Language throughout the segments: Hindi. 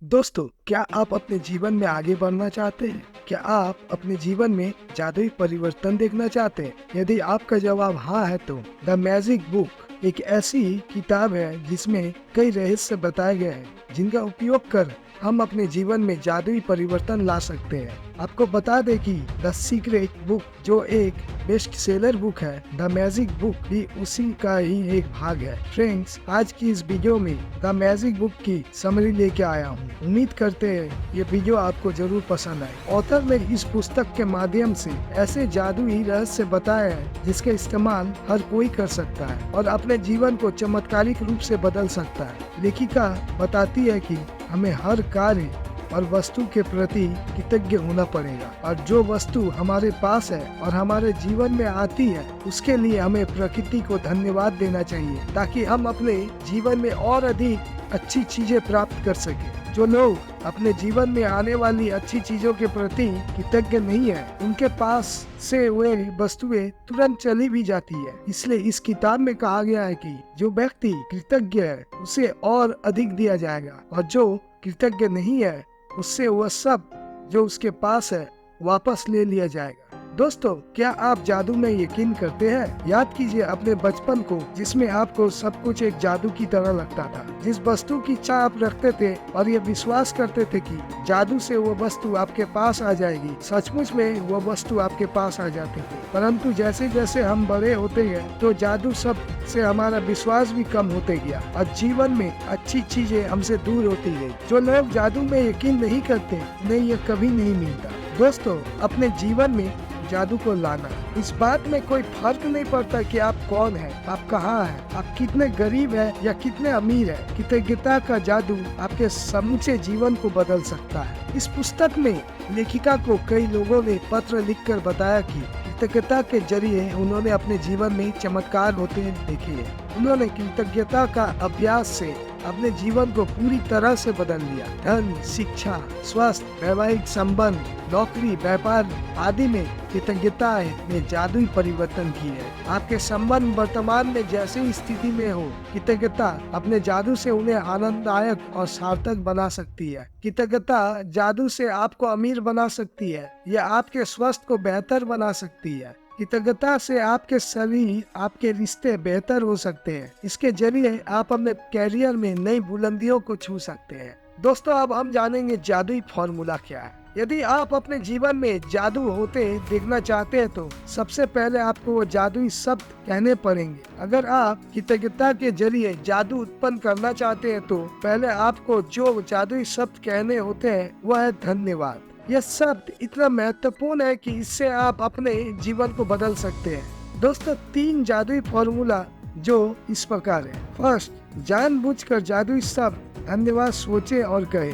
दोस्तों, क्या आप अपने जीवन में आगे बढ़ना चाहते हैं? क्या आप अपने जीवन में जादुई परिवर्तन देखना चाहते हैं? यदि आपका जवाब हाँ है तो द मैजिक बुक एक ऐसी किताब है जिसमें कई रहस्य बताए गए हैं जिनका उपयोग कर हम अपने जीवन में जादुई परिवर्तन ला सकते हैं। आपको बता दें कि द सीक्रेट बुक जो एक बेस्ट सेलर बुक है, द मैजिक बुक भी उसी का ही एक भाग है। फ्रेंड्स, आज की इस वीडियो में द मैजिक बुक की समरी लेके आया हूँ। उम्मीद करते हैं ये वीडियो आपको जरूर पसंद आए। ऑथर ने इस पुस्तक के माध्यम से ऐसे जादुई रहस्य बताए हैं जिसके इस्तेमाल हर कोई कर सकता है और अपने जीवन को चमत्कारिक रूप से बदल सकता है। लेखिका बताती है कि हमें हर कार्य और वस्तु के प्रति कृतज्ञ होना पड़ेगा और जो वस्तु हमारे पास है और हमारे जीवन में आती है उसके लिए हमें प्रकृति को धन्यवाद देना चाहिए ताकि हम अपने जीवन में और अधिक अच्छी चीजें प्राप्त कर सके। जो लोग अपने जीवन में आने वाली अच्छी चीजों के प्रति कृतज्ञ नहीं है, उनके पास से वे वस्तुएं तुरंत चली भी जाती है। इसलिए इस किताब में कहा गया है कि जो व्यक्ति कृतज्ञ है उसे और अधिक दिया जाएगा और जो कृतज्ञ नहीं है उससे वह सब जो उसके पास है वापस ले लिया जाएगा। दोस्तों, क्या आप जादू में यकीन करते हैं? याद कीजिए अपने बचपन को जिसमें आपको सब कुछ एक जादू की तरह लगता था। जिस वस्तु की इच्छा आप रखते थे और ये विश्वास करते थे कि जादू से वो वस्तु आपके पास आ जाएगी, सचमुच में वो वस्तु आपके पास आ जाती थी। परंतु जैसे जैसे हम बड़े होते गए तो जादू सब से हमारा विश्वास भी कम होते गया और जीवन में अच्छी चीजें हमसे दूर होती गई। जो लोग जादू में यकीन नहीं करते उन्हें ये कभी नहीं मिलता। दोस्तों, अपने जीवन में जादू को लाना, इस बात में कोई फर्क नहीं पड़ता कि आप कौन हैं, आप कहाँ हैं, आप कितने गरीब हैं या कितने अमीर हैं। कृतज्ञता का जादू आपके समूचे जीवन को बदल सकता है। इस पुस्तक में लेखिका को कई लोगों ने पत्र लिखकर बताया कि कृतज्ञता के जरिए उन्होंने अपने जीवन में चमत्कार होते देखे हैं। उन्होंने कृतज्ञता का अभ्यास से अपने जीवन को पूरी तरह से बदल लिया। धन, शिक्षा, स्वास्थ्य, वैवाहिक संबंध, नौकरी, व्यापार आदि में कृतज्ञता ने जादुई परिवर्तन किए है। आपके संबंध वर्तमान में जैसी स्थिति में हो, कृतज्ञता अपने जादू से उन्हें आनंददायक और सार्थक बना सकती है। कृतज्ञता जादू से आपको अमीर बना सकती है या आपके स्वास्थ्य को बेहतर बना सकती है। कृतज्ञता से आपके शरीर, आपके रिश्ते बेहतर हो सकते हैं। इसके जरिए आप अपने कैरियर में नई बुलंदियों को छू सकते हैं। दोस्तों, अब हम जानेंगे जादुई फॉर्मूला क्या है। यदि आप अपने जीवन में जादू होते देखना चाहते हैं तो सबसे पहले आपको वो जादुई शब्द कहने पड़ेंगे। अगर आप कृतज्ञता के जरिए जादू उत्पन्न करना चाहते हैं तो पहले आपको जो जादुई शब्द कहने होते हैं वह है धन्यवाद। यह शब्द इतना महत्वपूर्ण है कि इससे आप अपने जीवन को बदल सकते हैं। दोस्तों, 3 जादुई फॉर्मूला जो इस प्रकार है। फर्स्ट, जानबूझकर जादुई शब्द धन्यवाद सोचे और कहे।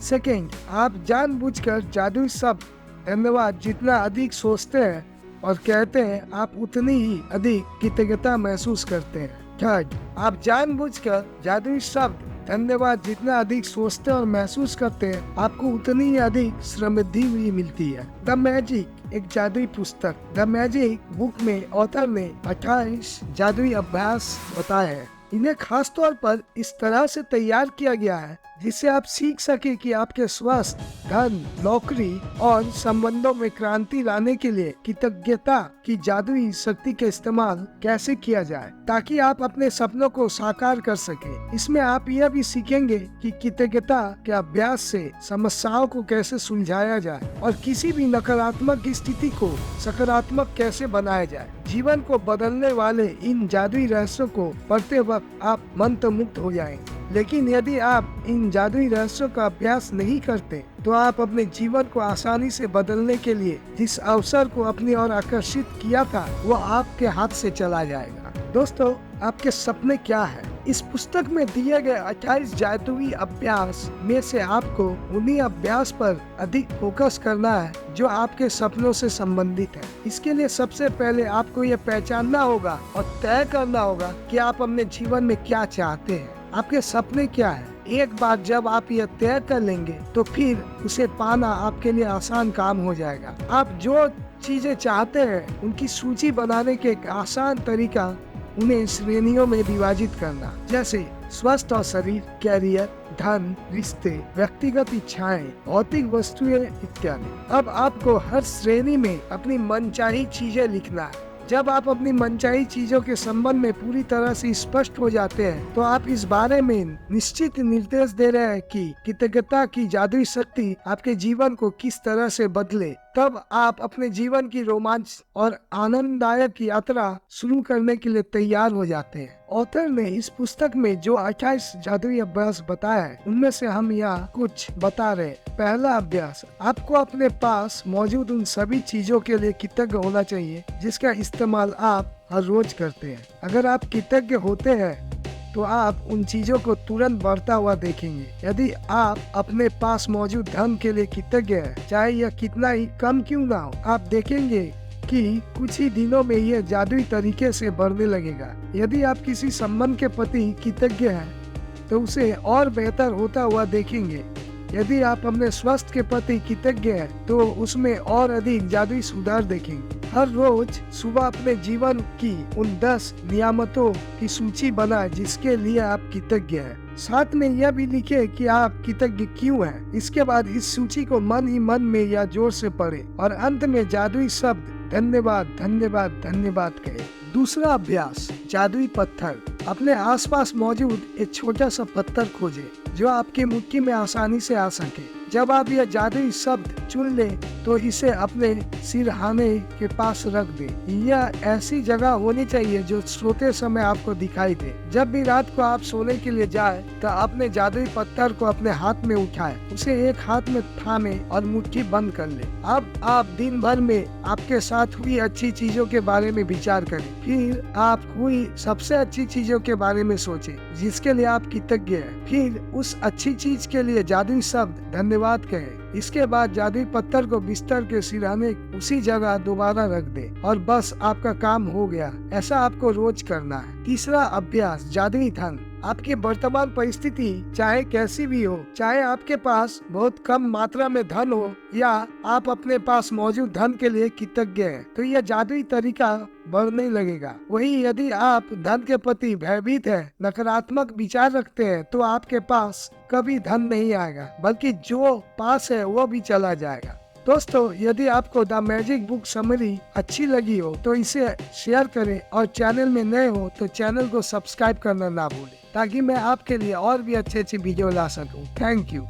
सेकेंड, आप जानबूझकर जादुई शब्द धन्यवाद जितना अधिक सोचते हैं और कहते हैं आप उतनी ही अधिक कृतज्ञता महसूस करते हैं। थर्ड, आप जानबूझकर जादुई शब्द धन्यवाद जितना अधिक सोचते और महसूस करते हैं आपको उतनी ही अधिक समृद्धि भी मिलती है। द मैजिक एक जादुई पुस्तक। द मैजिक बुक में ऑथर ने 28 जादुई अभ्यास बताए हैं। इन्हें खास तौर पर इस तरह से तैयार किया गया है जिससे आप सीख सके कि आपके स्वास्थ्य, धन, नौकरी और संबंधों में क्रांति लाने के लिए कृतज्ञता की जादुई शक्ति का इस्तेमाल कैसे किया जाए ताकि आप अपने सपनों को साकार कर सके। इसमें आप यह भी सीखेंगे कि कृतज्ञता के अभ्यास से समस्याओं को कैसे सुलझाया जाए और किसी भी नकारात्मक स्थिति को सकारात्मक कैसे बनाया जाए। जीवन को बदलने वाले इन जादुई रहस्यों को पढ़ते वक्त आप मंत्रमुग्ध हो जाएंगे। लेकिन यदि आप इन जादुई रहस्यों का अभ्यास नहीं करते तो आप अपने जीवन को आसानी से बदलने के लिए जिस अवसर को अपनी ओर आकर्षित किया था वो आपके हाथ से चला जाएगा। दोस्तों, आपके सपने क्या है? इस पुस्तक में दिए गए 28 जादुई अभ्यास में से आपको उन्हीं अभ्यास पर अधिक फोकस करना है जो आपके सपनों से संबंधित है। इसके लिए सबसे पहले आपको ये पहचानना होगा और तय करना होगा कि आप अपने जीवन में क्या चाहते हैं, आपके सपने क्या है। एक बार जब आप यह तय कर लेंगे तो फिर उसे पाना आपके लिए आसान काम हो जाएगा। आप जो चीजें चाहते हैं उनकी सूची बनाने के एक आसान तरीका उन्हें श्रेणियों में विभाजित करना। जैसे स्वस्थ और शरीर, कैरियर, धन, रिश्ते, व्यक्तिगत इच्छाएं, भौतिक वस्तुएं इत्यादि। अब आपको हर श्रेणी में अपनी मनचाही चीजें लिखना है। जब आप अपनी मनचाही चीजों के संबंध में पूरी तरह से स्पष्ट हो जाते हैं तो आप इस बारे में निश्चित निर्देश दे रहे हैं कि कृतज्ञता की जादुई शक्ति आपके जीवन को किस तरह से बदले। तब आप अपने जीवन की रोमांच और आनंददायक यात्रा शुरू करने के लिए तैयार हो जाते हैं। ऑथर ने इस पुस्तक में जो 28 जादुई अभ्यास बताया है उनमें से हम यहाँ कुछ बता रहे हैं। पहला अभ्यास, आपको अपने पास मौजूद उन सभी चीजों के लिए कृतज्ञ होना चाहिए जिसका इस्तेमाल आप हर रोज करते हैं। अगर आप कृतज्ञ होते हैं तो आप उन चीजों को तुरंत बढ़ता हुआ देखेंगे। यदि आप अपने पास मौजूद धन के लिए कृतज्ञ हैं, चाहे यह कितना ही कम क्यों ना हो, आप देखेंगे कि कुछ ही दिनों में यह जादुई तरीके से बढ़ने लगेगा। यदि आप किसी संबंध के प्रति कृतज्ञ हैं तो उसे और बेहतर होता हुआ देखेंगे। यदि आप अपने स्वास्थ्य के प्रति कृतज्ञ हैं तो उसमें और अधिक जादुई सुधार देखेंगे। हर रोज सुबह अपने जीवन की उन 10 नियामतों की सूची बनाएं जिसके लिए आप कृतज्ञ हैं। साथ में यह भी लिखें कि आप कृतज्ञ क्यों हैं। इसके बाद इस सूची को मन ही मन में या जोर से पढ़ें और अंत में जादुई शब्द धन्यवाद धन्यवाद धन्यवाद कहें। दूसरा अभ्यास, जादुई पत्थर। अपने आसपास मौजूद एक छोटा सा पत्थर खोजें जो आपकी मुट्ठी में आसानी से आ सके। जब आप यह जादुई शब्द चुन लें तो इसे अपने सिरहाने के पास रख दें। यह ऐसी जगह होनी चाहिए जो सोते समय आपको दिखाई दे। जब भी रात को आप सोने के लिए जाए तो अपने जादुई पत्थर को अपने हाथ में उठाएं, उसे एक हाथ में थामे और मुट्ठी बंद कर लें। अब आप दिन भर में आपके साथ हुई अच्छी चीजों के बारे में विचार करें। फिर आप हुई सबसे अच्छी चीजों के बारे में सोचें जिसके लिए आप कृतज्ञ हैं। फिर उस अच्छी चीज के लिए जादुई शब्द धन्यवाद कहें। इसके बाद जादुई पत्थर को बिस्तर के सिरहाने उसी जगह दोबारा रख दे और बस आपका काम हो गया। ऐसा आपको रोज करना है। तीसरा अभ्यास, जादुई धन। आपकी वर्तमान परिस्थिति चाहे कैसी भी हो, चाहे आपके पास बहुत कम मात्रा में धन हो या आप अपने पास मौजूद धन के लिए कृतज्ञ हैं, तो यह जादुई तरीका बढ़ने लगेगा। वही यदि आप धन के प्रति भयभीत हैं, नकारात्मक विचार रखते हैं, तो आपके पास कभी धन नहीं आएगा, बल्कि जो पास है वो भी चला जाएगा। दोस्तों, यदि आपको द मैजिक बुक समरी अच्छी लगी हो तो इसे शेयर करें और चैनल में नए हो तो चैनल को सब्सक्राइब करना ना भूलें ताकि मैं आपके लिए और भी अच्छे वीडियो ला सकूं। Thank you.